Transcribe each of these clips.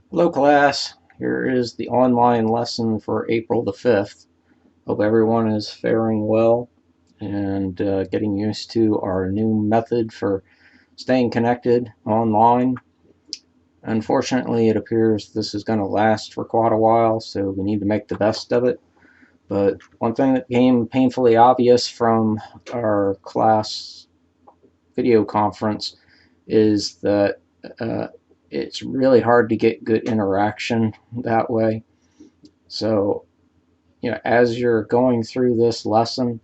Hello class, here is the online lesson for April the 5th. Hope everyone is faring well and getting used to our new method for staying connected online. Unfortunately, it appears this is going to last for quite a while, so we need to make the best of it. But one thing that became painfully obvious from our class video conference is that uh, it's really hard to get good interaction that way. So, as you're going through this lesson,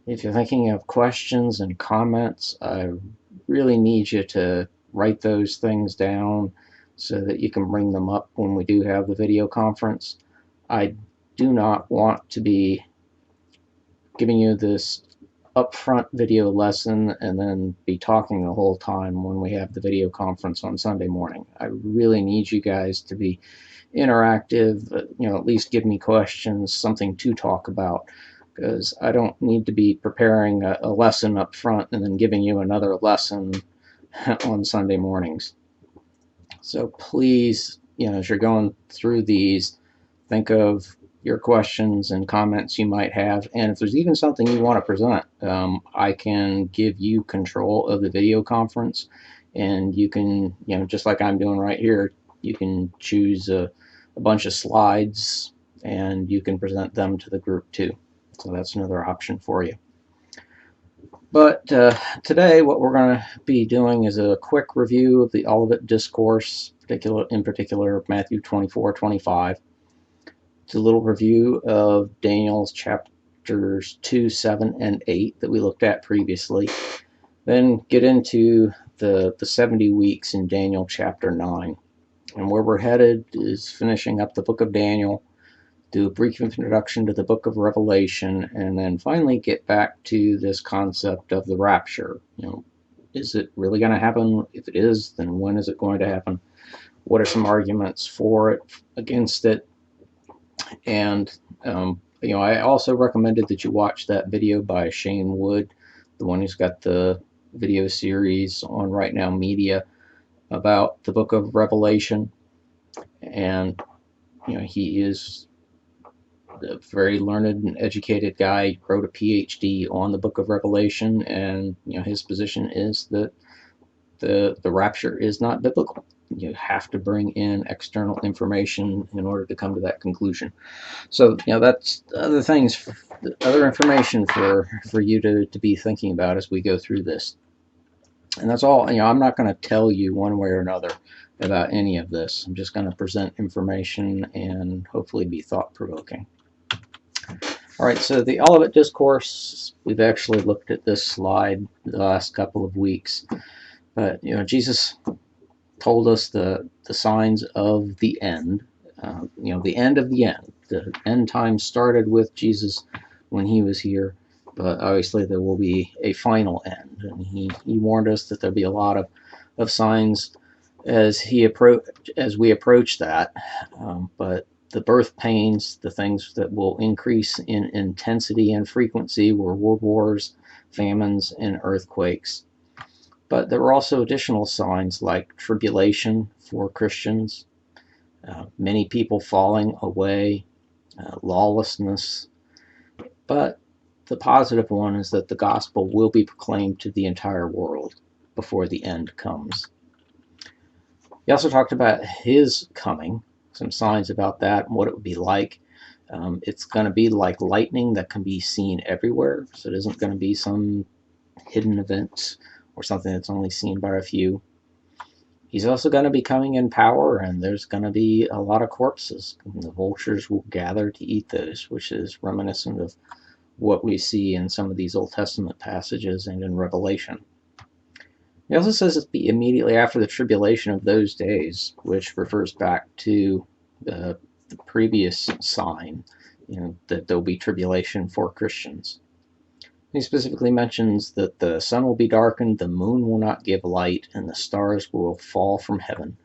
if you're thinking of questions and comments, I really need you to write those things down so that you can bring them up when we do have the video conference. I do not want to be giving you this upfront video lesson and then be talking the whole time when we have the video conference on Sunday morning. I really need you guys to be interactive, at least give me questions, something to talk about, because I don't need to be preparing a lesson up front and then giving you another lesson on Sunday mornings. So please, as you're going through these, think of your questions and comments you might have. And if there's even something you want to present, I can give you control of the video conference. And you can, just like I'm doing right here, you can choose a bunch of slides and you can present them to the group too. So that's another option for you. But today what we're going to be doing is a quick review of the Olivet Discourse, in particular Matthew 24-25. It's a little review of Daniel's chapters 2, 7, and 8 that we looked at previously. Then get into the 70 weeks in Daniel chapter 9. And where we're headed is finishing up the book of Daniel, do a brief introduction to the book of Revelation, and then finally get back to this concept of the rapture. Is it really going to happen? If it is, then when is it going to happen? What are some arguments for it, against it? And I also recommended that you watch that video by Shane Wood, the one who's got the video series on Right Now Media about the book of Revelation. And he is a very learned and educated guy. He wrote a PhD on the book of Revelation, and his position is that the rapture is not biblical. You have to bring in external information in order to come to that conclusion. So that's other information for you to be thinking about as we go through this. And that's all. I'm not going to tell you one way or another about any of this. I'm just going to present information and hopefully be thought-provoking. All right, so the Olivet Discourse, we've actually looked at this slide the last couple of weeks. But, Jesus told us the signs of the end, the end of the end. The end time started with Jesus when he was here, but obviously there will be a final end. And he warned us that there'll be a lot of signs as we approach that. But the birth pains, the things that will increase in intensity and frequency, were world wars, famines, and earthquakes. But there were also additional signs like tribulation for Christians, many people falling away, lawlessness. But the positive one is that the gospel will be proclaimed to the entire world before the end comes. He also talked about his coming, some signs about that and what it would be like. It's going to be like lightning that can be seen everywhere, so it isn't going to be some hidden event or something that's only seen by a few. He's also going to be coming in power, and there's going to be a lot of corpses. And the vultures will gather to eat those, which is reminiscent of what we see in some of these Old Testament passages and in Revelation. He also says it's be immediately after the tribulation of those days, which refers back to the previous sign, that there'll be tribulation for Christians. He specifically mentions that the sun will be darkened, the moon will not give light, and the stars will fall from heaven,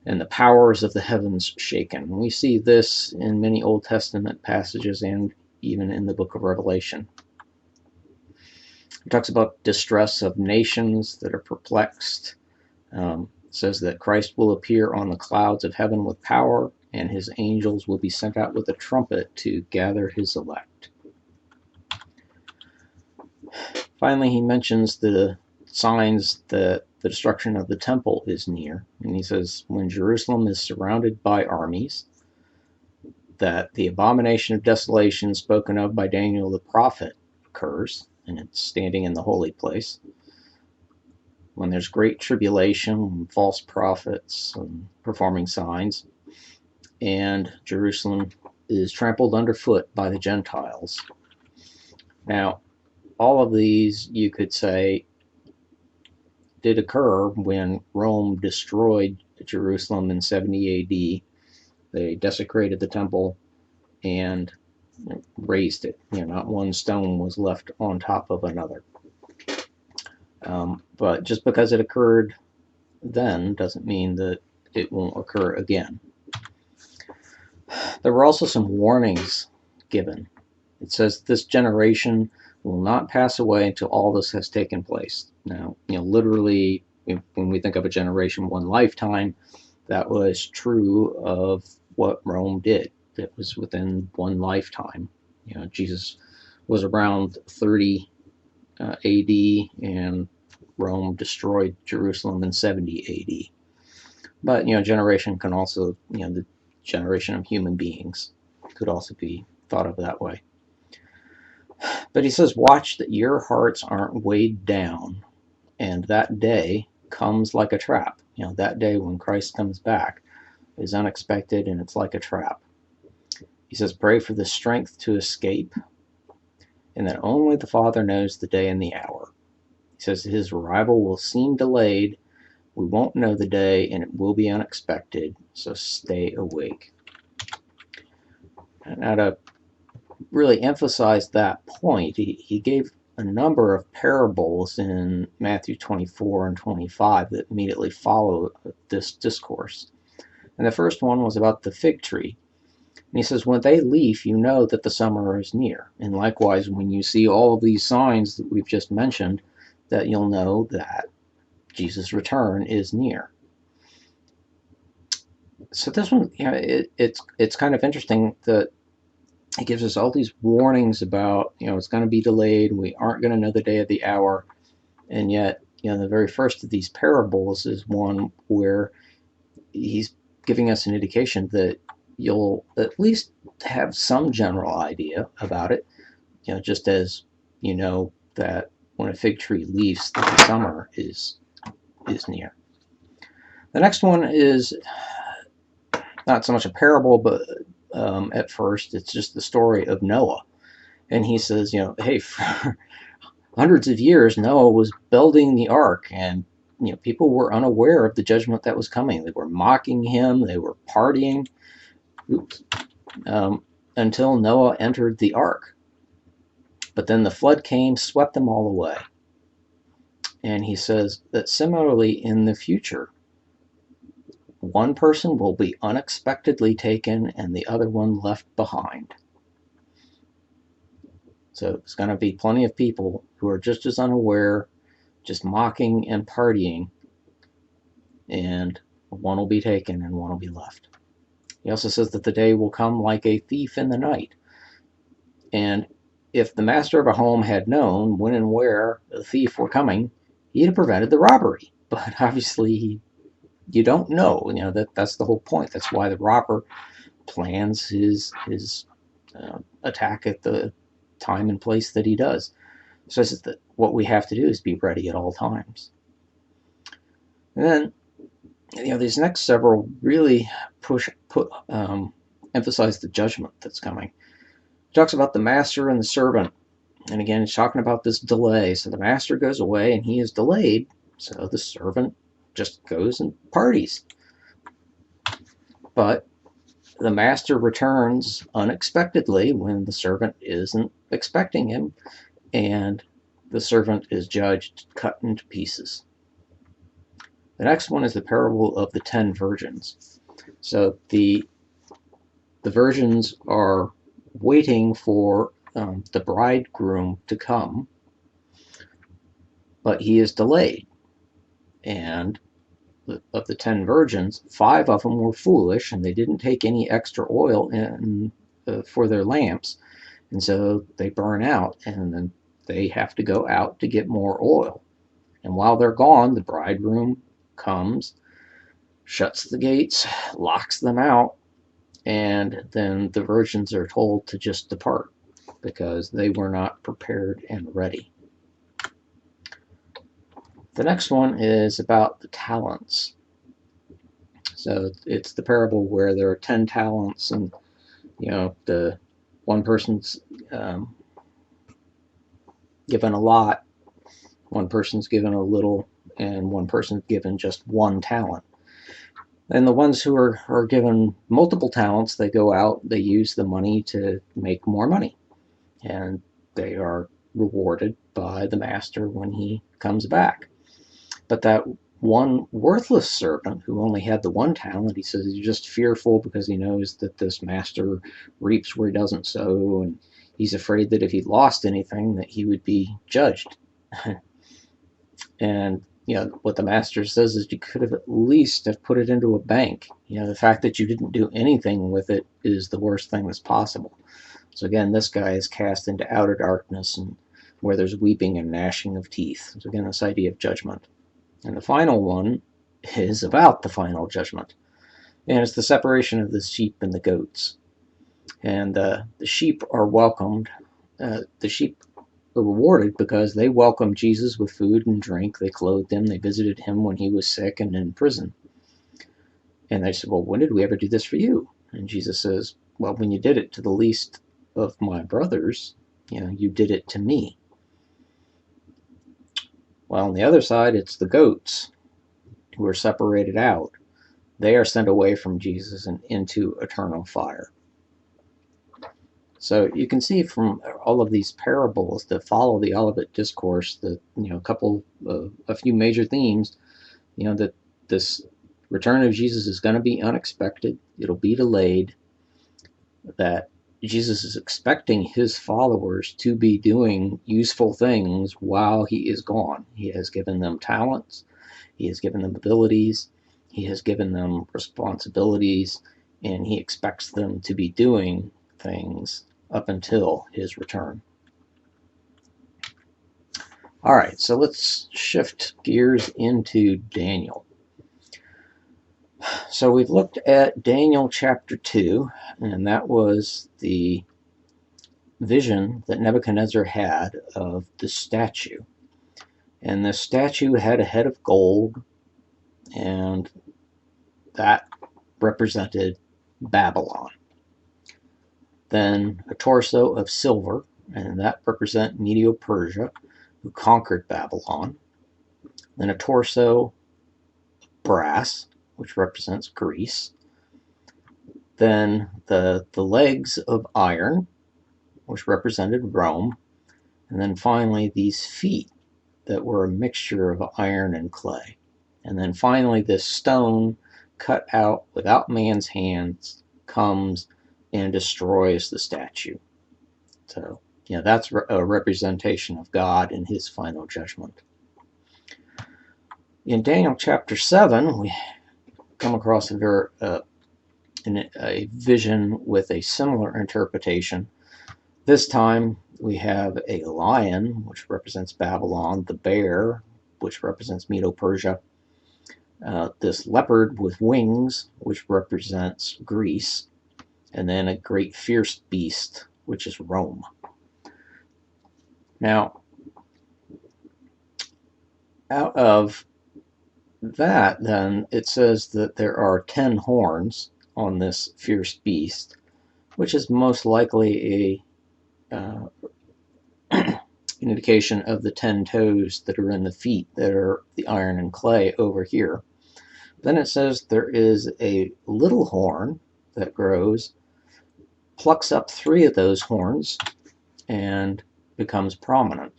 and the powers of the heavens shaken. We see this in many Old Testament passages and even in the book of Revelation. He talks about distress of nations that are perplexed. It says that Christ will appear on the clouds of heaven with power, and his angels will be sent out with a trumpet to gather his elect. Finally, he mentions the signs that the destruction of the temple is near. And he says, when Jerusalem is surrounded by armies, that the abomination of desolation spoken of by Daniel the prophet occurs, and it's standing in the holy place. When there's great tribulation and false prophets and performing signs, and Jerusalem is trampled underfoot by the Gentiles. Now, all of these, you could say, did occur when Rome destroyed Jerusalem in 70 AD. They desecrated the temple and razed it. Not one stone was left on top of another. But just because it occurred then doesn't mean that it won't occur again. There were also some warnings given. It says this generation will not pass away until all this has taken place. Now, literally, when we think of a generation, one lifetime, that was true of what Rome did. It was within one lifetime. Jesus was around 30 AD, and Rome destroyed Jerusalem in 70 AD. But, generation can also, the generation of human beings could also be thought of that way. But he says, watch that your hearts aren't weighed down, and that day comes like a trap. That day when Christ comes back is unexpected, and it's like a trap. He says, pray for the strength to escape, and that only the Father knows the day and the hour. He says his arrival will seem delayed. We won't know the day, and it will be unexpected, so stay awake. And now to really emphasize that point, he gave a number of parables in Matthew 24 and 25 that immediately follow this discourse. And the first one was about the fig tree. And he says, when they leaf, you know that the summer is near. And likewise, when you see all of these signs that we've just mentioned, that you'll know that Jesus' return is near. So this one, it's kind of interesting that it gives us all these warnings about, it's going to be delayed, we aren't going to know the day of the hour, and yet, the very first of these parables is one where he's giving us an indication that you'll at least have some general idea about it, just as that when a fig tree leaves, the summer is near. The next one is not so much a parable, but at first it's just the story of Noah. And he says, hey, for hundreds of years, Noah was building the ark, and people were unaware of the judgment that was coming. They were mocking him, they were partying, until Noah entered the ark. But then the flood came, swept them all away. And he says that similarly in the future, one person will be unexpectedly taken and the other one left behind. So there's going to be plenty of people who are just as unaware, just mocking and partying, and one will be taken and one will be left. He also says that the day will come like a thief in the night. And if the master of a home had known when and where the thief were coming, he'd have prevented the robbery. But obviously, you don't know. That's the whole point. That's why the robber plans his attack at the time and place that he does. So it's that what we have to do is be ready at all times. And then, these next several really emphasize the judgment that's coming. He talks about the master and the servant. And again, he's talking about this delay. So the master goes away and he is delayed. So the servant just goes and parties. But the master returns unexpectedly when the servant isn't expecting him, and the servant is judged, cut into pieces. The next one is the parable of the 10 virgins. So the virgins are waiting for the bridegroom to come, but he is delayed. And of the 10 virgins, 5 of them were foolish, and they didn't take any extra oil for their lamps, and so they burn out, and then they have to go out to get more oil. And while they're gone, the bridegroom comes, shuts the gates, locks them out, and then the virgins are told to just depart because they were not prepared and ready. The next one is about the talents. So it's the parable where there are 10 talents, and the one person's given a lot, one person's given a little, and one person's given just 1 talent. And the ones who are given multiple talents, they go out, they use the money to make more money, and they are rewarded by the master when he comes back. But that one worthless servant who only had the 1 talent, he says he's just fearful because he knows that this master reaps where he doesn't sow, and he's afraid that if he lost anything that he would be judged. And what the master says is you could have at least have put it into a bank. The fact that you didn't do anything with it is the worst thing that's possible. So again, this guy is cast into outer darkness, and where there's weeping and gnashing of teeth. So again, this idea of judgment. And the final one is about the final judgment, and it's the separation of the sheep and the goats. And the sheep are welcomed. The sheep are rewarded because they welcomed Jesus with food and drink. They clothed him. They visited him when he was sick and in prison. And they said, well, when did we ever do this for you? And Jesus says, well, when you did it to the least of my brothers, you did it to me. Well, on the other side, it's the goats who are separated out. They are sent away from Jesus and into eternal fire. So you can see from all of these parables that follow the Olivet Discourse that, a few major themes, that this return of Jesus is going to be unexpected. It'll be delayed. That Jesus is expecting his followers to be doing useful things while he is gone. He has given them talents. He has given them abilities. He has given them responsibilities, and he expects them to be doing things up until his return. All right, so let's shift gears into Daniel. So we've looked at Daniel chapter 2, and that was the vision that Nebuchadnezzar had of the statue. And the statue had a head of gold, and that represented Babylon. Then a torso of silver, and that represents Medo-Persia, who conquered Babylon. Then a torso of brass, which represents Greece. Then the legs of iron, which represented Rome. And then finally these feet that were a mixture of iron and clay. And then finally this stone cut out without man's hands comes and destroys the statue. So, that's a representation of God in his final judgment. In Daniel chapter 7, we come across a vision with a similar interpretation. This time we have a lion, which represents Babylon, the bear, which represents Medo-Persia, this leopard with wings, which represents Greece, and then a great fierce beast, which is Rome. Now, out of that, then, it says that there are 10 horns on this fierce beast, which is most likely an indication of the 10 toes that are in the feet that are the iron and clay over here. Then it says there is a little horn that grows, plucks up 3 of those horns, and becomes prominent.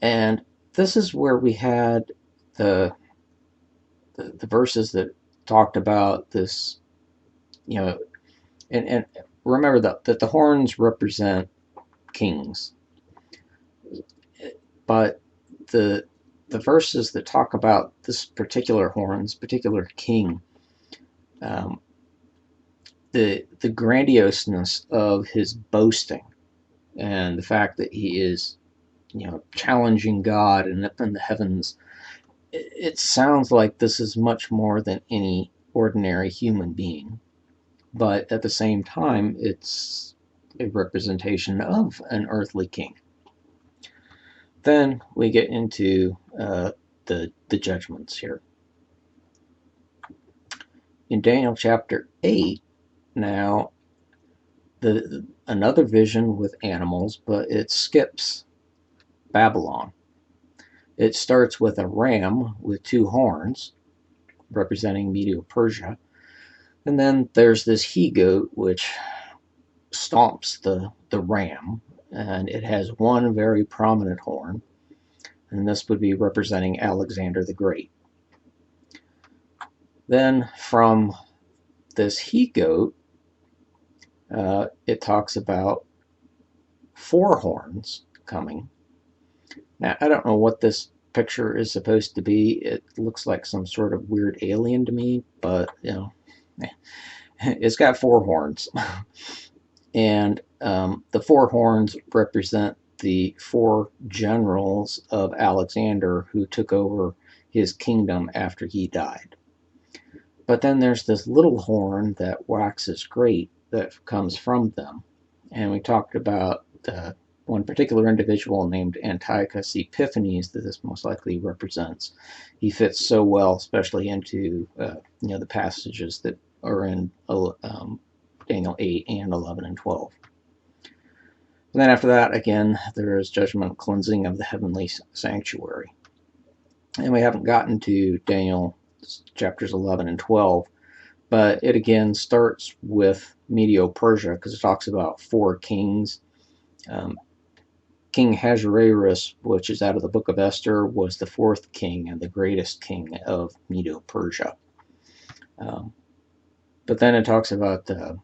And this is where we had the verses that talked about this, and remember that the horns represent kings, but the the verses that talk about this particular horn, this particular king, um, the grandioseness of his boasting and the fact that he is, challenging God and up in the heavens. It sounds like this is much more than any ordinary human being, but at the same time, it's a representation of an earthly king. Then we get into the judgments here. In Daniel chapter 8, now, another vision with animals, but it skips Babylon. It starts with a ram with two horns, representing Medo-Persia, and then there's this he-goat, which stomps the ram, and it has one very prominent horn, and this would be representing Alexander the Great. Then from this he-goat, it talks about four horns coming. Now, I don't know what this picture is supposed to be. It looks like some sort of weird alien to me, but, it's got four horns. And the four horns represent the four generals of Alexander who took over his kingdom after he died. But then there's this little horn that waxes great that comes from them. And we talked about one particular individual named Antiochus Epiphanes that this most likely represents. He fits so well, especially into the passages that are in Daniel 8 and 11 and 12. And then after that, again, there is judgment, cleansing of the heavenly sanctuary. And we haven't gotten to Daniel chapters 11 and 12, but it again starts with Medo-Persia because it talks about four kings. King Ahasuerus, which is out of the book of Esther, was the fourth king and the greatest king of Medo-Persia. But then it talks about the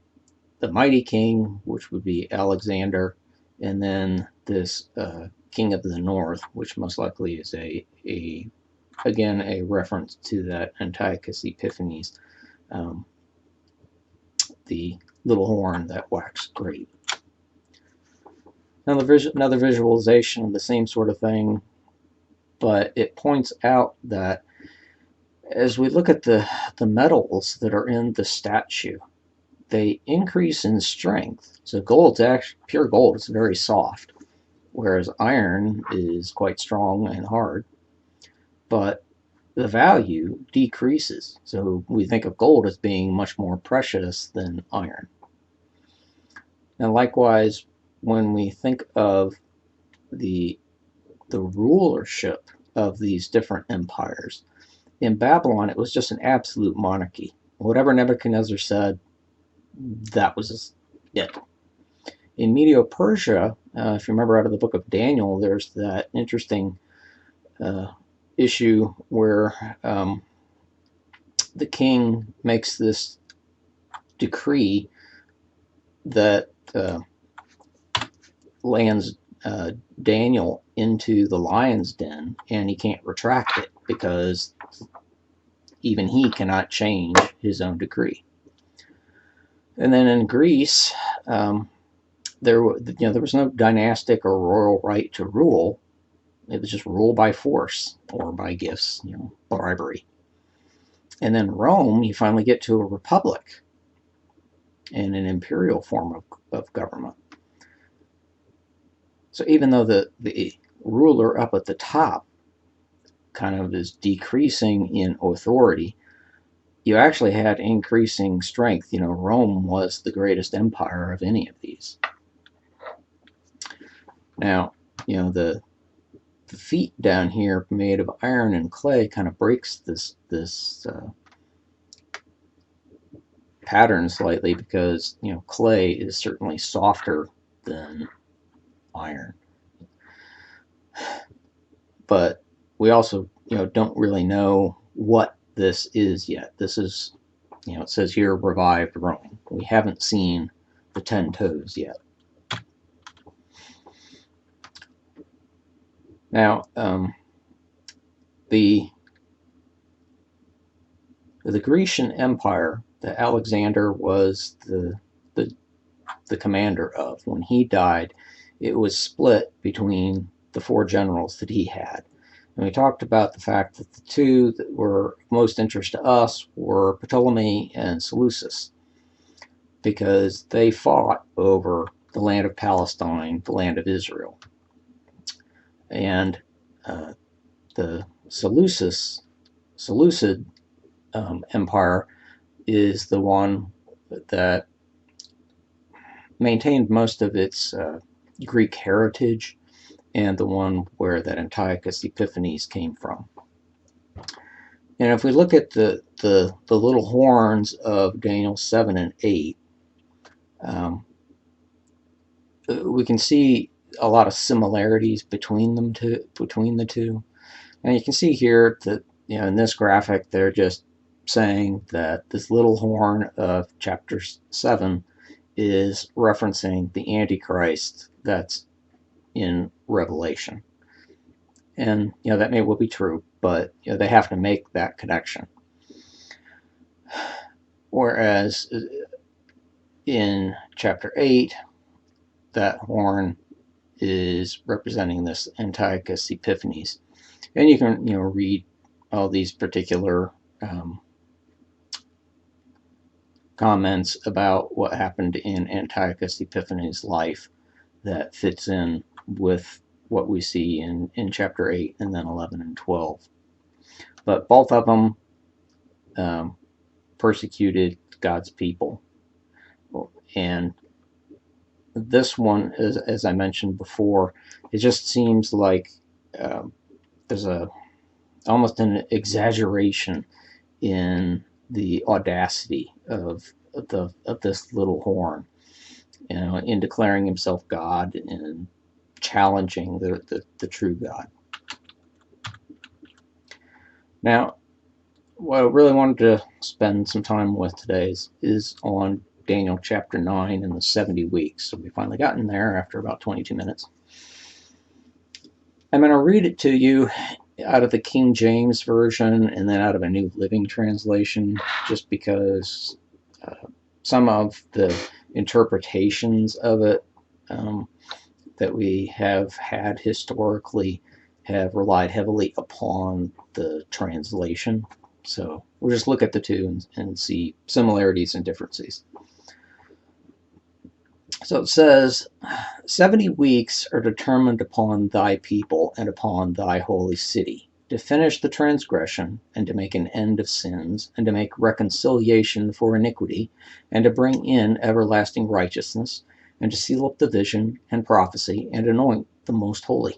mighty king, which would be Alexander, and then this king of the north, which most likely is again a reference to that Antiochus Epiphanes, the little horn that waxed great. Now, another visualization of the same sort of thing, but it points out that as we look at the metals that are in the statue, they increase in strength. So gold's actually pure gold. It's very soft, whereas iron is quite strong and hard. But the value decreases. So we think of gold as being much more precious than iron. And likewise, when we think of the rulership of these different empires, in Babylon it was just an absolute monarchy. Whatever Nebuchadnezzar said, that was it. In Medo-Persia, if you remember out of the book of Daniel, there's that interesting issue where the king makes this decree that lands Daniel into the lion's den, and he can't retract it because even he cannot change his own decree. And then in Greece, there was no dynastic or royal right to rule. It was just rule by force or by gifts, bribery. And then Rome, you finally get to a republic and an imperial form of government. So even though the ruler up at the top kind of is decreasing in authority, you actually had increasing strength. Rome was the greatest empire of any of these. Now, the feet down here made of iron and clay kind of breaks this pattern slightly because clay is certainly softer than iron. But we also don't really know what this is yet. This is it says here revived Rome. We haven't seen the 10 toes yet. Now, the Grecian Empire that Alexander was the commander of, when he died, it was split between the four generals that he had. And we talked about the fact that the two that were of most interest to us were Ptolemy and Seleucus, because they fought over the land of Palestine, the land of Israel. And the Seleucid Empire is the one that maintained most of its Greek heritage, and the one where that Antiochus Epiphanes came from. And if we look at the little horns of Daniel 7 and 8, we can see a lot of similarities between the two. And you can see here that, in this graphic, they're just saying that this little horn of chapter 7 is referencing the Antichrist that's in Revelation. And that may well be true, but they have to make that connection. Whereas in chapter 8, that horn is representing this Antiochus Epiphanes. And you can read all these particular comments about what happened in Antiochus Epiphanes' life that fits in with what we see in chapter 8 and then 11 and 12. But both of them persecuted God's people. And this one, as I mentioned before, it just seems like there's almost an exaggeration in the audacity of this little horn, in declaring himself God and challenging the true God. Now, what I really wanted to spend some time with today is on Daniel chapter 9 and the 70 weeks. So we finally gotten there after about 22 minutes. I'm going to read it to you out of the King James Version and then out of a New Living Translation, just because some of the interpretations of it that we have had historically have relied heavily upon the translation. So we'll just look at the two and see similarities and differences. So it says, 70 weeks are determined upon thy people and upon thy holy city, to finish the transgression, and to make an end of sins, and to make reconciliation for iniquity, and to bring in everlasting righteousness, and to seal up the vision and prophecy, and anoint the most holy.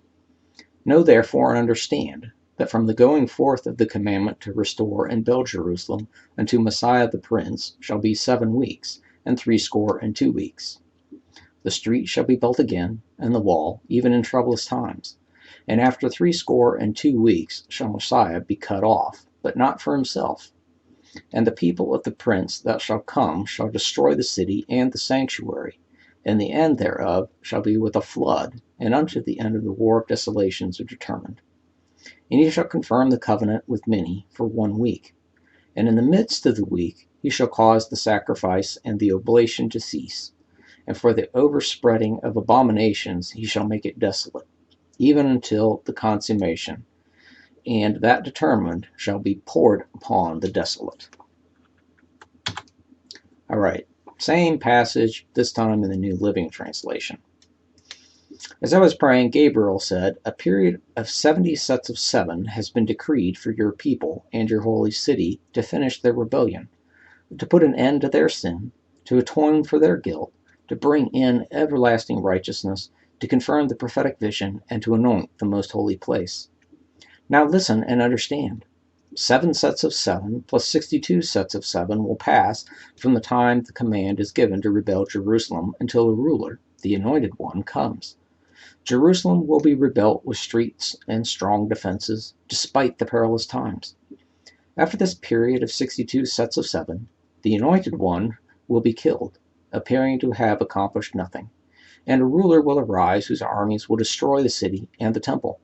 Know therefore and understand, that from the going forth of the commandment to restore and build Jerusalem unto Messiah the Prince shall be 7 weeks, and 62 weeks. The street shall be built again, and the wall, even in troublous times. And after 62 weeks shall Messiah be cut off, but not for himself. And the people of the prince that shall come shall destroy the city and the sanctuary, and the end thereof shall be with a flood, and unto the end of the war of desolations are determined. And he shall confirm the covenant with many for 1 week. And in the midst of the week he shall cause the sacrifice and the oblation to cease. And for the overspreading of abominations he shall make it desolate, even until the consummation, and that determined shall be poured upon the desolate. All right, same passage, this time in the New Living Translation. As I was praying, Gabriel said, a period of 70 sets of 7 has been decreed for your people and your holy city to finish their rebellion, to put an end to their sin, to atone for their guilt, to bring in everlasting righteousness, to confirm the prophetic vision, and to anoint the most holy place. Now listen and understand. 7 sets of 7 plus 62 sets of 7 will pass from the time the command is given to rebuild Jerusalem until a ruler, the Anointed One, comes. Jerusalem will be rebuilt with streets and strong defenses, despite the perilous times. After this period of 62 sets of 7, the Anointed One will be killed, appearing to have accomplished nothing, and a ruler will arise whose armies will destroy the city and the temple.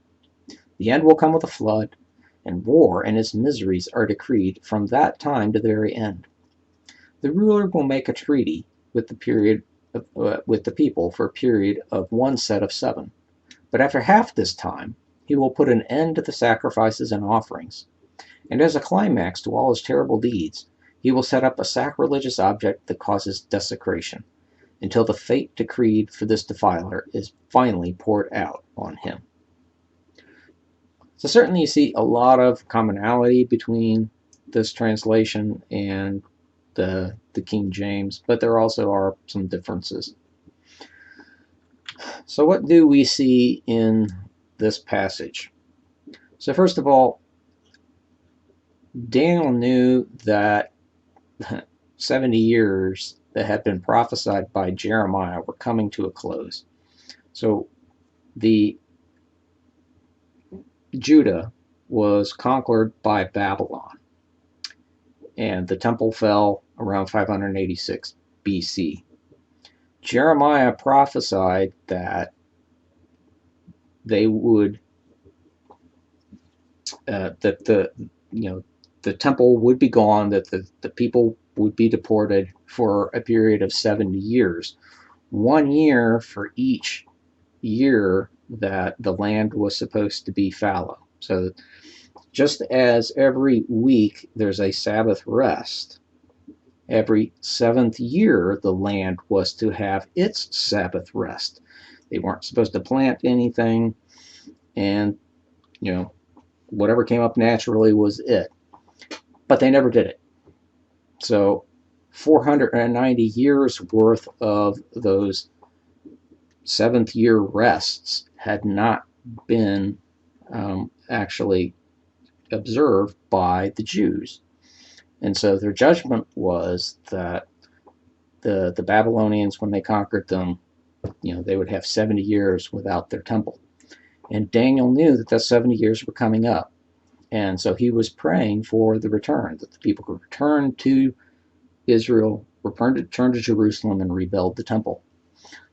The end will come with a flood, and war and its miseries are decreed from that time to the very end. The ruler will make a treaty with with the people for a period of one set of 7. But after half this time, he will put an end to the sacrifices and offerings. And as a climax to all his terrible deeds, he will set up a sacrilegious object that causes desecration, until the fate decreed for this defiler is finally poured out on him. So certainly you see a lot of commonality between this translation and the King James, but there also are some differences. So what do we see in this passage? So first of all, Daniel knew that 70 years that had been prophesied by Jeremiah were coming to a close. So the Judah was conquered by Babylon, and the temple fell around 586 BC. Jeremiah prophesied that they would that the temple would be gone, that the people would be deported for a period of 70 years, 1 year for each year that the land was supposed to be fallow. So just as every week there's a Sabbath rest, every 7th year the land was to have its Sabbath rest. They weren't supposed to plant anything, and whatever came up naturally was it. But they never did it. So 490 years worth of those 7th year rests had not been actually observed by the Jews. And so their judgment was that the Babylonians, when they conquered them, they would have 70 years without their temple. And Daniel knew that 70 years were coming up. And so he was praying for the return, that the people could return to Israel, return to Jerusalem, and rebuild the temple.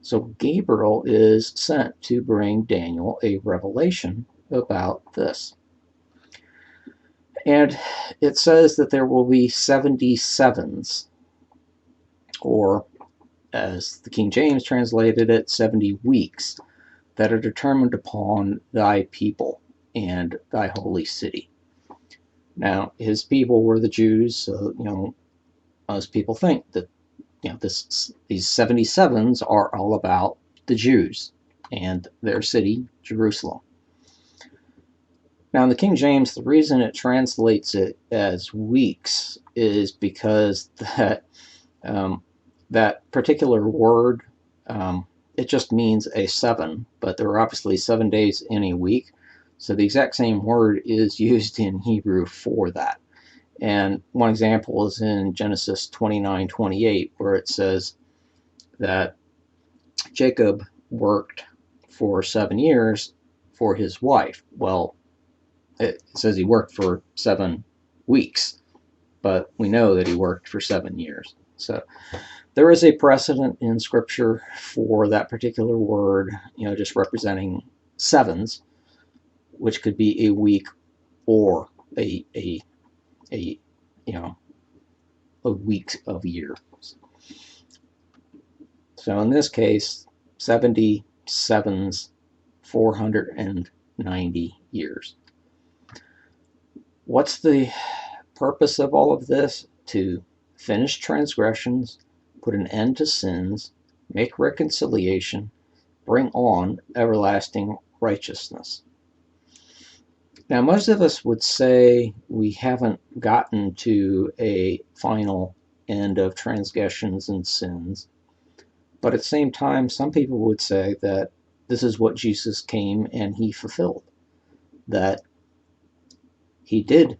So Gabriel is sent to bring Daniel a revelation about this. And it says that there will be 77s, or as the King James translated it, 70 weeks, that are determined upon thy people and thy holy city. Now, his people were the Jews, so, most people think that, these 77s are all about the Jews and their city, Jerusalem. Now, in the King James, the reason it translates it as weeks is because that particular word, it just means a 7, but there are obviously 7 days in a week. So the exact same word is used in Hebrew for that. And one example is in Genesis 29:28, where it says that Jacob worked for 7 years for his wife. Well, it says he worked for 7 weeks, but we know that he worked for 7 years. So there is a precedent in Scripture for that particular word, just representing 7s, which could be a week or a week of year. So in this case, 77s, 490 years. What's the purpose of all of this? To finish transgressions, put an end to sins, make reconciliation, bring on everlasting righteousness. Now, most of us would say we haven't gotten to a final end of transgressions and sins, but at the same time, some people would say that this is what Jesus came and he fulfilled, that he did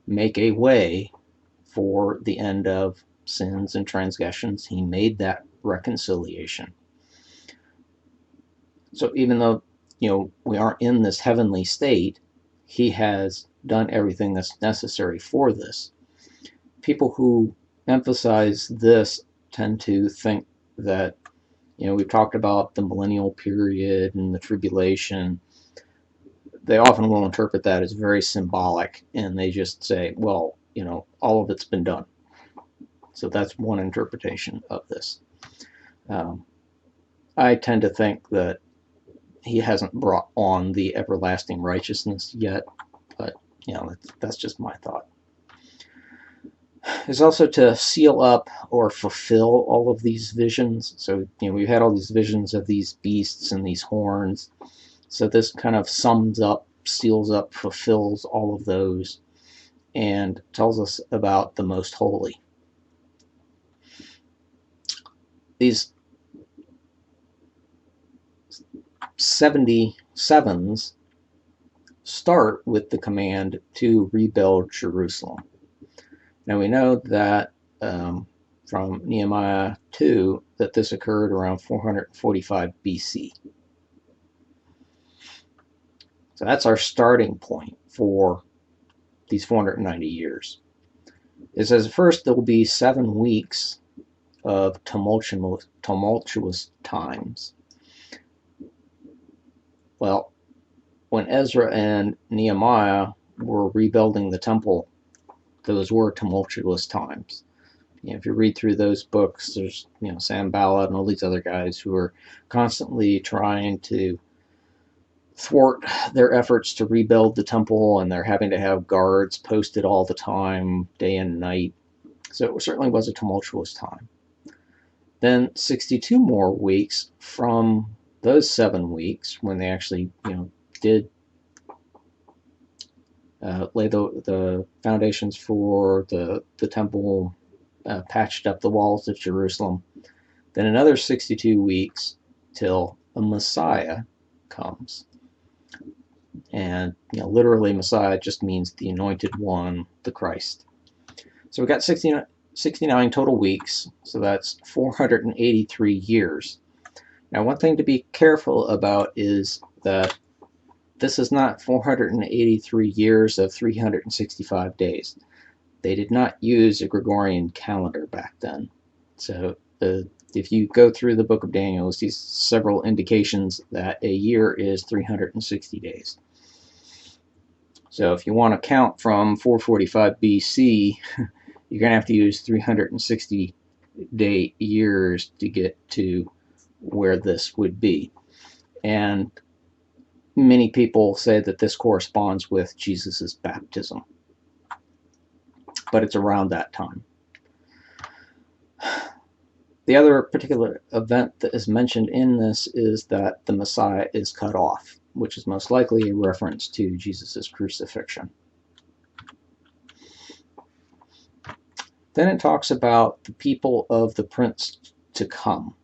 make a way for the end of sins and transgressions. He made that reconciliation. So even though we aren't in this heavenly state, he has done everything that's necessary for this. People who emphasize this tend to think that, we've talked about the millennial period and the tribulation. they often will interpret that as very symbolic, and they just say, well, all of it's been done. So that's one interpretation of this. I tend to think that he hasn't brought on the everlasting righteousness yet, but that's just my thought. Is also to seal up or fulfill all of these visions. So we've had all these visions of these beasts and these horns. So this kind of sums up, seals up, fulfills all of those, and tells us about the Most Holy. These 77s start with the command to rebuild Jerusalem. Now we know that from Nehemiah 2 that this occurred around 445 BC. So that's our starting point for these 490 years. It says first there will be 7 weeks of tumultuous times. Well, when Ezra and Nehemiah were rebuilding the temple, those were tumultuous times. If you read through those books, there's Sanballat and all these other guys who are constantly trying to thwart their efforts to rebuild the temple, and they're having to have guards posted all the time, day and night. So it certainly was a tumultuous time. Then 62 more weeks from those 7 weeks, when they actually did lay the foundations for the temple, patched up the walls of Jerusalem. Then another 62 weeks till a Messiah comes. And literally Messiah just means the anointed one, the Christ. So we've got 69 total weeks, so that's 483 years. Now, one thing to be careful about is that this is not 483 years of 365 days. They did not use a Gregorian calendar back then. So if you go through the book of Daniel, you see several indications that a year is 360 days. So if you want to count from 445 BC, you're going to have to use 360 day years to get to where this would be. And many people say that this corresponds with Jesus's baptism, but it's around that time. The other particular event that is mentioned in this is that the Messiah is cut off, which is most likely a reference to Jesus's crucifixion. Then it talks about the people of the prince to come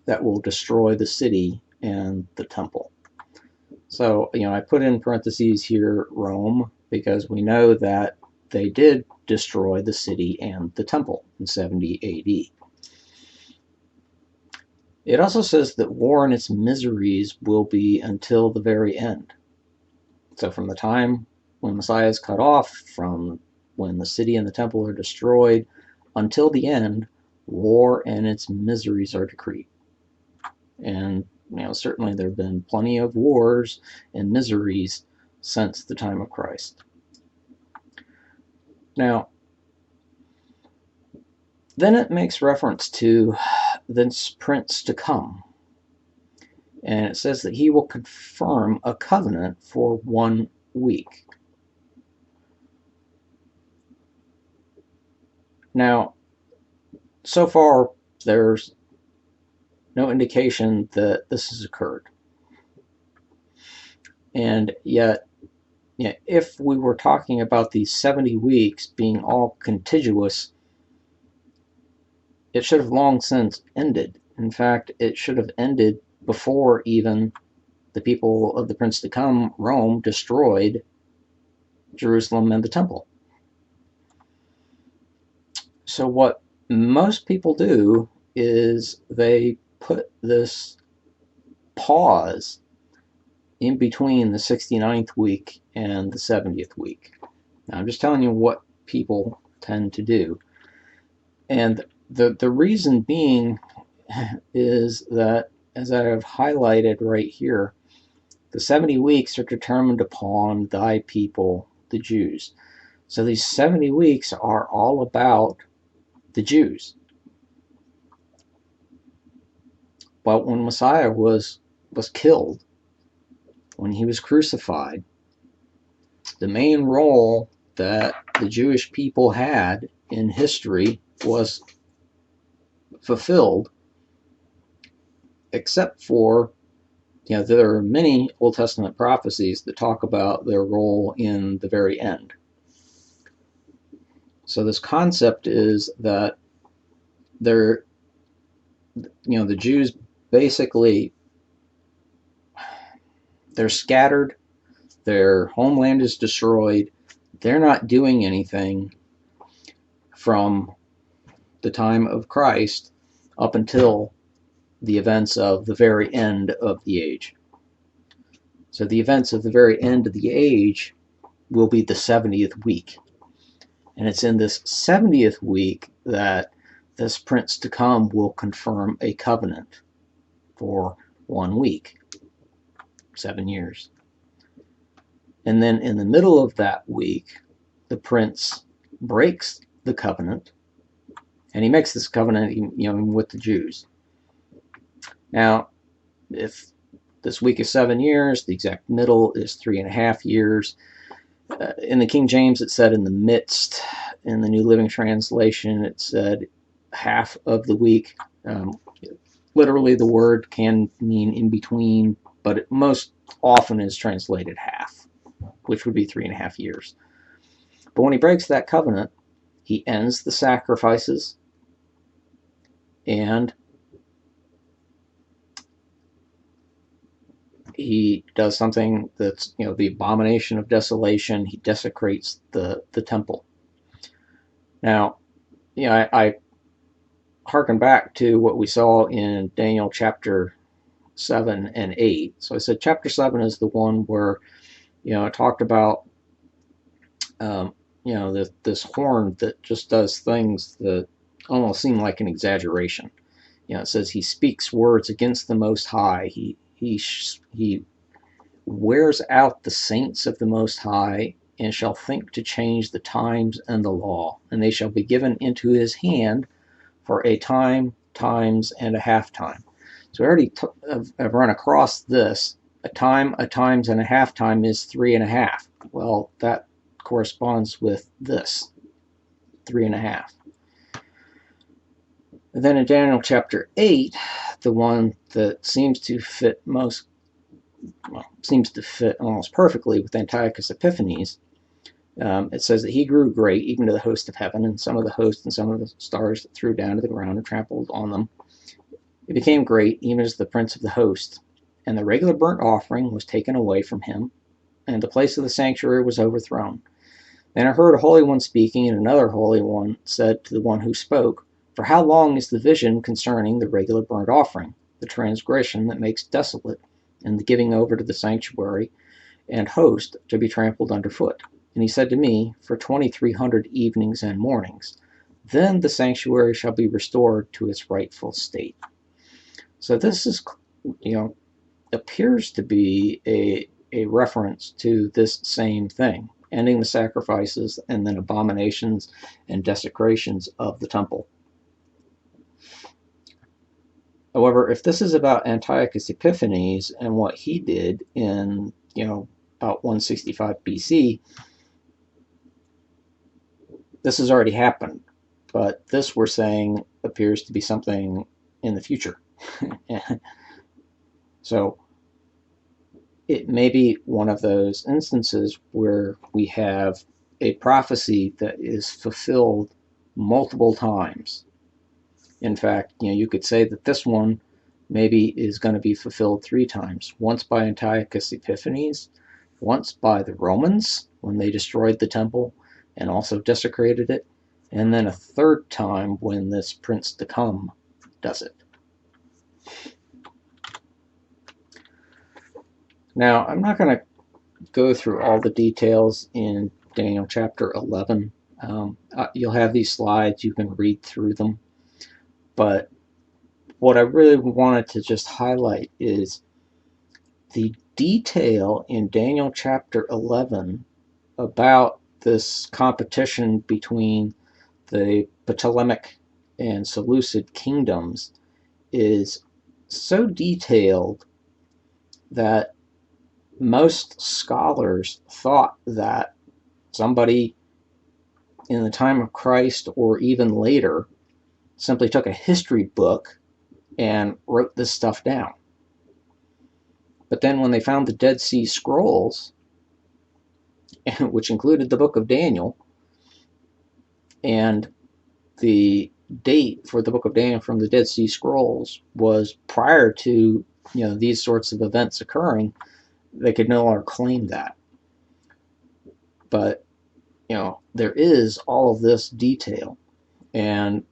that will destroy the city and the temple. So, I put in parentheses here Rome, because we know that they did destroy the city and the temple in 70 AD. It also says that war and its miseries will be until the very end. So from the time when Messiah is cut off, from when the city and the temple are destroyed, until the end, war and its miseries are decreed. And certainly there have been plenty of wars and miseries since the time of Christ. Now, then it makes reference to this prince to come. And it says that he will confirm a covenant for 1 week. Now, so far, there's no indication that this has occurred. And yet, if we were talking about these 70 weeks being all contiguous, it should have long since ended. In fact, it should have ended before even the people of the Prince to Come, Rome, destroyed Jerusalem and the temple. So what most people do is they put this pause in between the 69th week and the 70th week. Now, I'm just telling you what people tend to do. And the reason being is that, as I have highlighted right here, The 70 weeks are determined upon thy people, the Jews. So these 70 weeks are all about the Jews. But when Messiah was killed, when he was crucified, the main role that the Jewish people had in history was fulfilled, except for, there are many Old Testament prophecies that talk about their role in the very end. So this concept is that the Jews basically, they're scattered, their homeland is destroyed, they're not doing anything from the time of Christ up until the events of the very end of the age. So the events of the very end of the age will be the 70th week. And it's in this 70th week that this prince to come will confirm a covenant for 1 week, 7 years. And then in the middle of that week, the prince breaks the covenant, and he makes this covenant, with the Jews. Now, if this week is 7 years, the exact middle is 3.5 years. In the King James, it said in the midst. In the New Living Translation, it said half of the week. Literally, the word can mean in between, but it most often is translated half, which would be 3.5 years. But when he breaks that covenant, he ends the sacrifices, and he does something that's, the abomination of desolation. He desecrates the temple. Now, I harken back to what we saw in Daniel chapter 7 and 8. So I said chapter 7 is the one where, it talked about, this horn that just does things that almost seem like an exaggeration. It says he speaks words against the Most High. He wears out the saints of the Most High, and shall think to change the times and the law, and they shall be given into his hand for a time, times, and a half time. So I already have run across this. A time, a times, and a half time is 3.5. Well, that corresponds with this, 3.5. And then in Daniel chapter 8, the one that seems to fit almost perfectly with Antiochus Epiphanes, it says that he grew great, even to the host of heaven, and some of the hosts and some of the stars that threw down to the ground and trampled on them. It became great, even as the prince of the host. And the regular burnt offering was taken away from him, and the place of the sanctuary was overthrown. Then I heard a holy one speaking, and another holy one said to the one who spoke, "For how long is the vision concerning the regular burnt offering, the transgression that makes desolate, and the giving over to the sanctuary and host to be trampled underfoot?" And he said to me, "For 2,300 evenings and mornings. Then the sanctuary shall be restored to its rightful state." So this is, appears to be a reference to this same thing, ending the sacrifices and then abominations and desecrations of the temple. However, if this is about Antiochus Epiphanes and what he did in, about 165 BC, this has already happened. But this, we're saying, appears to be something in the future. So it may be one of those instances where we have a prophecy that is fulfilled multiple times. In fact, you could say that this one maybe is going to be fulfilled 3 times. Once by Antiochus Epiphanes, once by the Romans when they destroyed the temple and also desecrated it, and then a 3rd time when this prince to come does it. Now, I'm not going to go through all the details in Daniel chapter 11. You'll have these slides, you can read through them. But what I really wanted to just highlight is the detail in Daniel chapter 11 about this competition between the Ptolemaic and Seleucid kingdoms is so detailed that most scholars thought that somebody in the time of Christ or even later simply took a history book and wrote this stuff down. But then when they found the Dead Sea Scrolls, which included the book of Daniel, and the date for the book of Daniel from the Dead Sea Scrolls was prior to these sorts of events occurring, they could no longer claim that. But there is all of this detail, and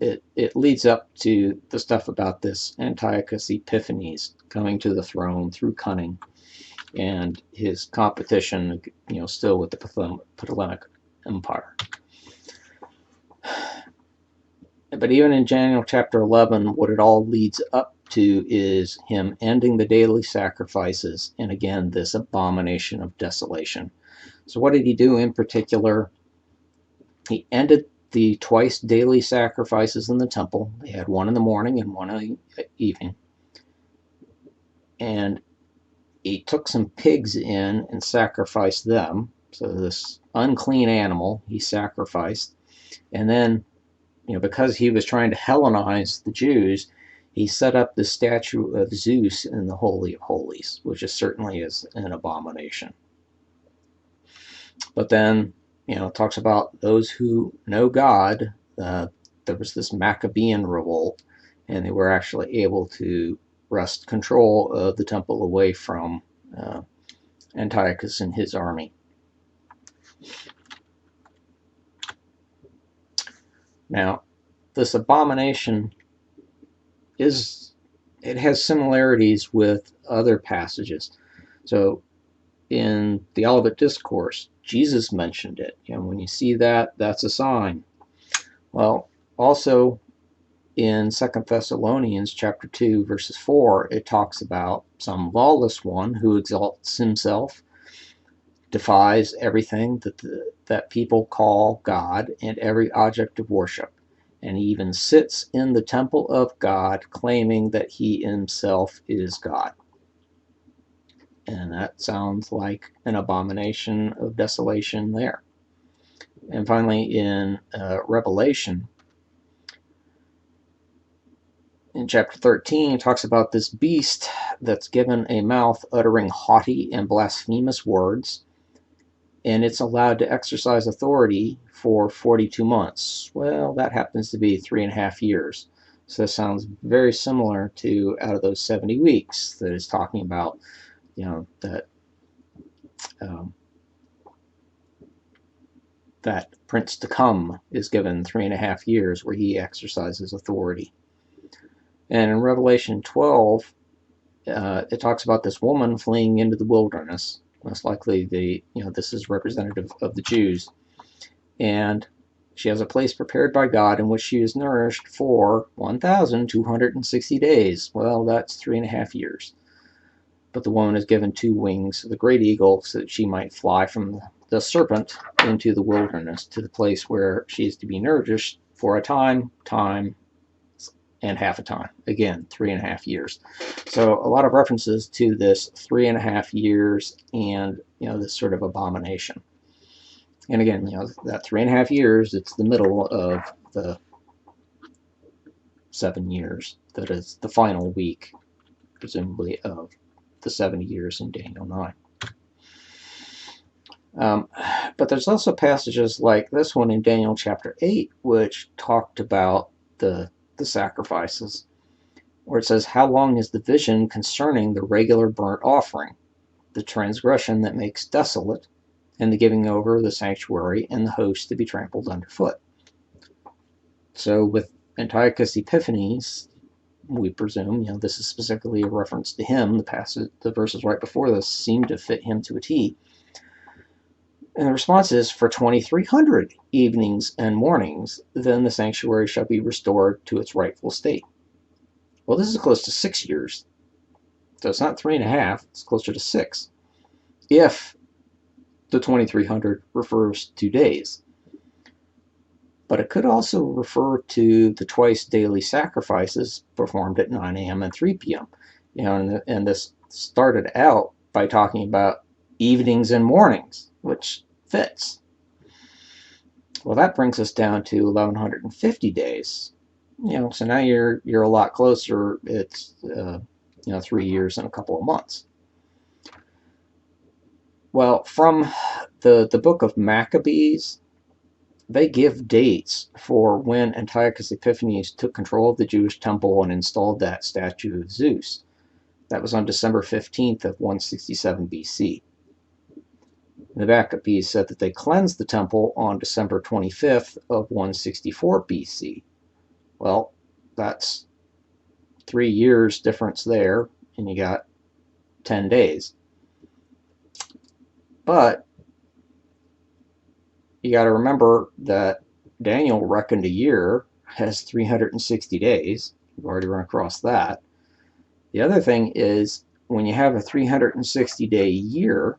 it leads up to the stuff about this Antiochus Epiphanes coming to the throne through cunning, and his competition, still with the Ptolemaic Empire. But even in Daniel chapter 11, what it all leads up to is him ending the daily sacrifices, and again, this abomination of desolation. So what did he do in particular? He ended the twice daily sacrifices in the temple. They had one in the morning and one in the evening. And he took some pigs in and sacrificed them. So this unclean animal he sacrificed. And then, because he was trying to Hellenize the Jews, he set up the statue of Zeus in the Holy of Holies, which certainly is an abomination. But then, it talks about those who know God. There was this Maccabean revolt, and they were actually able to wrest control of the temple away from Antiochus and his army. Now, this abomination it has similarities with other passages. So in the Olivet Discourse, Jesus mentioned it. When you see that, that's a sign. Well, also in 2 Thessalonians chapter 2, verses 4, it talks about some lawless one who exalts himself, defies everything that people call God and every object of worship, and he even sits in the temple of God claiming that he himself is God. And that sounds like an abomination of desolation there. And finally, in Revelation, in chapter 13, it talks about this beast that's given a mouth uttering haughty and blasphemous words, and it's allowed to exercise authority for 42 months. Well, that happens to be 3.5 years. So this sounds very similar to out of those 70 weeks that is talking about, that prince to come is given 3.5 years where he exercises authority. And in Revelation 12, it talks about this woman fleeing into the wilderness. Most likely, this is representative of the Jews, and she has a place prepared by God in which she is nourished for 1,260 days. Well, that's 3.5 years. But the woman is given 2 wings of the great eagle so that she might fly from the serpent into the wilderness to the place where she is to be nourished for a time, and half a time. Again, 3.5 years. So a lot of references to this 3.5 years and this sort of abomination. And again, that 3.5 years, it's the middle of the 7 years. That is the final week, presumably, of the 70 years in Daniel 9. But there's also passages like this one in Daniel chapter 8, which talked about the sacrifices, where it says, "How long is the vision concerning the regular burnt offering, the transgression that makes desolate, and the giving over the sanctuary and the host to be trampled underfoot?" So with Antiochus Epiphanes, we presume, this is specifically a reference to him. The verses right before this seem to fit him to a T. And the response is, "For 2,300 evenings and mornings, then the sanctuary shall be restored to its rightful state." Well, this is close to 6 years So it's not 3.5, it's closer to 6. If the 2300 refers to days. But it could also refer to the twice daily sacrifices performed at 9 a.m. and 3 p.m. And this started out by talking about evenings and mornings, which fits. Well, that brings us down to 1150 days. So now you're a lot closer. It's 3 years and a couple of months. Well, from the book of Maccabees, they give dates for when Antiochus Epiphanes took control of the Jewish temple and installed that statue of Zeus. That was on December 15th of 167 BC. The Maccabees said that they cleansed the temple on December 25th of 164 BC. Well, that's 3 years difference there, and you got 10 days. But you got to remember that Daniel reckoned a year has 360 days. We've already run across that. The other thing is, when you have a 360-day year,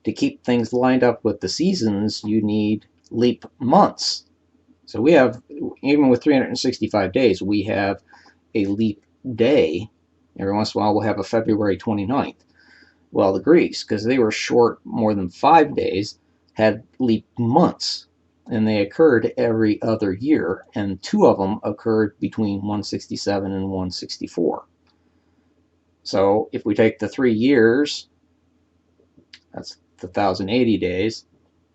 to keep things lined up with the seasons, you need leap months. So we have, even with 365 days, we have a leap day. Every once in a while we'll have a February 29th. Well, the Greeks, because they were short more than 5 days, had leap months, and they occurred every other year, and 2 of them occurred between 167 and 164. So if we take the 3 years, that's the 1080 days,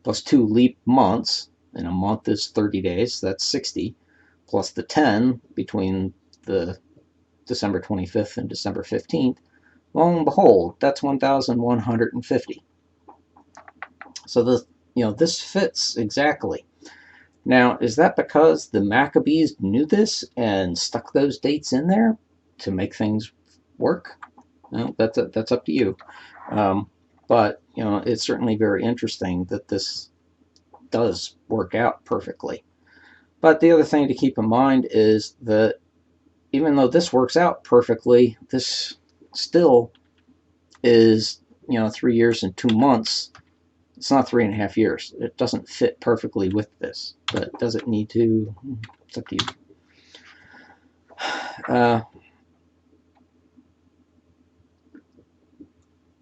plus 2 leap months, and a month is 30 days, so that's 60, plus the 10 between the December 25th and December 15th, lo and behold, that's 1,150. So this fits exactly. Now, is that because the Maccabees knew this and stuck those dates in there to make things work? Well, that's up to you. But it's certainly very interesting that this does work out perfectly. But the other thing to keep in mind is that even though this works out perfectly, this still is 3 years and 2 months. It's not 3.5 years. It doesn't fit perfectly with this. But does it need to? It's up to you.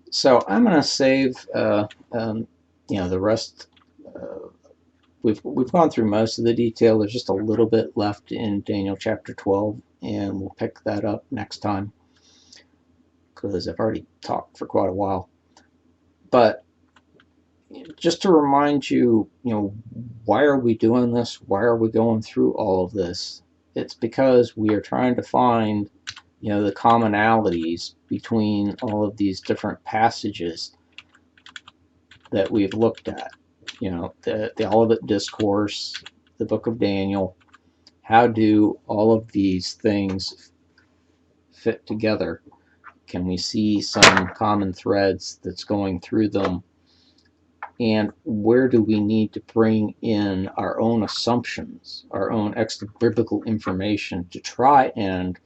So I'm going to save the rest. We've gone through most of the detail. There's just a little bit left in Daniel chapter 12, and we'll pick that up next time because I've already talked for quite a while. But just to remind you, why are we doing this? Why are we going through all of this? It's because we are trying to find, the commonalities between all of these different passages that we've looked at. The Olivet Discourse, the Book of Daniel. How do all of these things fit together? Can we see some common threads that's going through them? And where do we need to bring in our own assumptions, our own extra biblical information to try and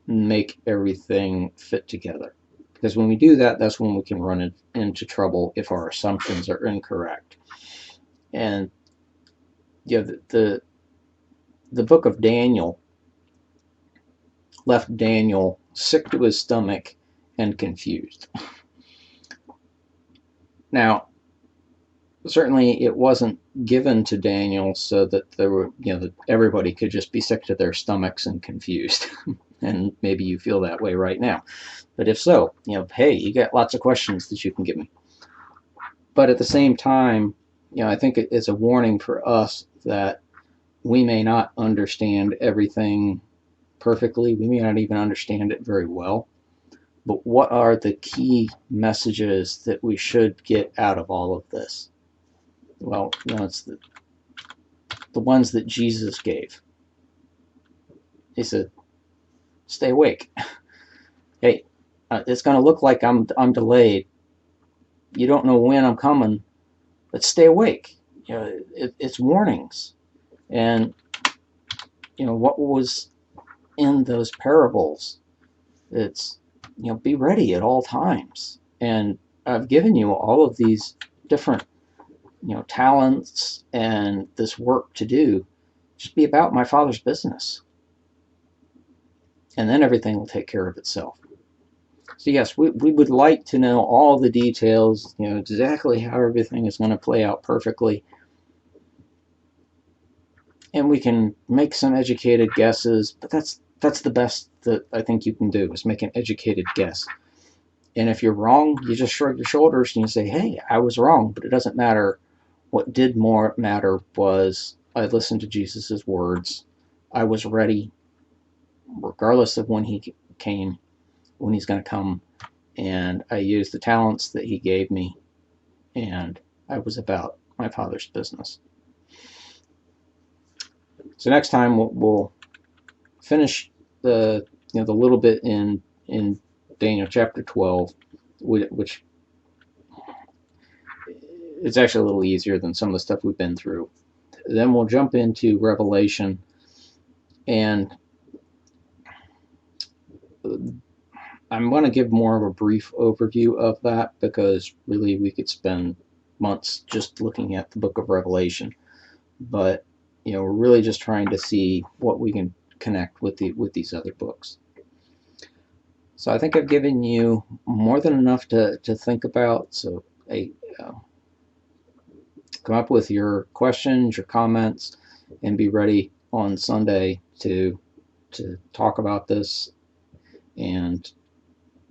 make everything fit together? Because when we do that, that's when we can run into trouble if our assumptions are incorrect. And the book of Daniel left Daniel sick to his stomach and confused. Now, certainly it wasn't given to Daniel so that there were, that everybody could just be sick to their stomachs and confused. And maybe you feel that way right now. But if so, hey, you got lots of questions that you can give me. But at the same time, I think it's a warning for us that we may not understand everything perfectly. We may not even understand it very well. But what are the key messages that we should get out of all of this? Well, it's the ones that Jesus gave. He said, stay awake. Hey, it's going to look like I'm delayed. You don't know when I'm coming, but stay awake. It's warnings. And, what was in those parables It's, be ready at all times. And I've given you all of these different, talents and this work to do. Just be about my Father's business. And then everything will take care of itself. So yes, we would like to know all the details, exactly how everything is going to play out perfectly. And we can make some educated guesses, but that's the best that I think you can do, is make an educated guess. And if you're wrong, you just shrug your shoulders and you say, hey, I was wrong, but it doesn't matter. What did more matter was I listened to Jesus' words. I was ready, regardless of when he came, when he's going to come. And I used the talents that he gave me, and I was about my Father's business. So next time we'll finish the the little bit in Daniel chapter 12, which it's actually a little easier than some of the stuff we've been through. Then we'll jump into Revelation, and I'm going to give more of a brief overview of that, because really we could spend months just looking at the book of Revelation. But we're really just trying to see what we can connect with these other books. So I think I've given you more than enough to think about. So come up with your questions, your comments, and be ready on Sunday to talk about this. And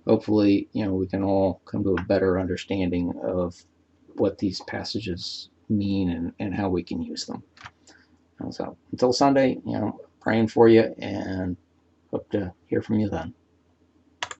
hopefully, we can all come to a better understanding of what these passages mean and how we can use them. So until Sunday, praying for you, and hope to hear from you then.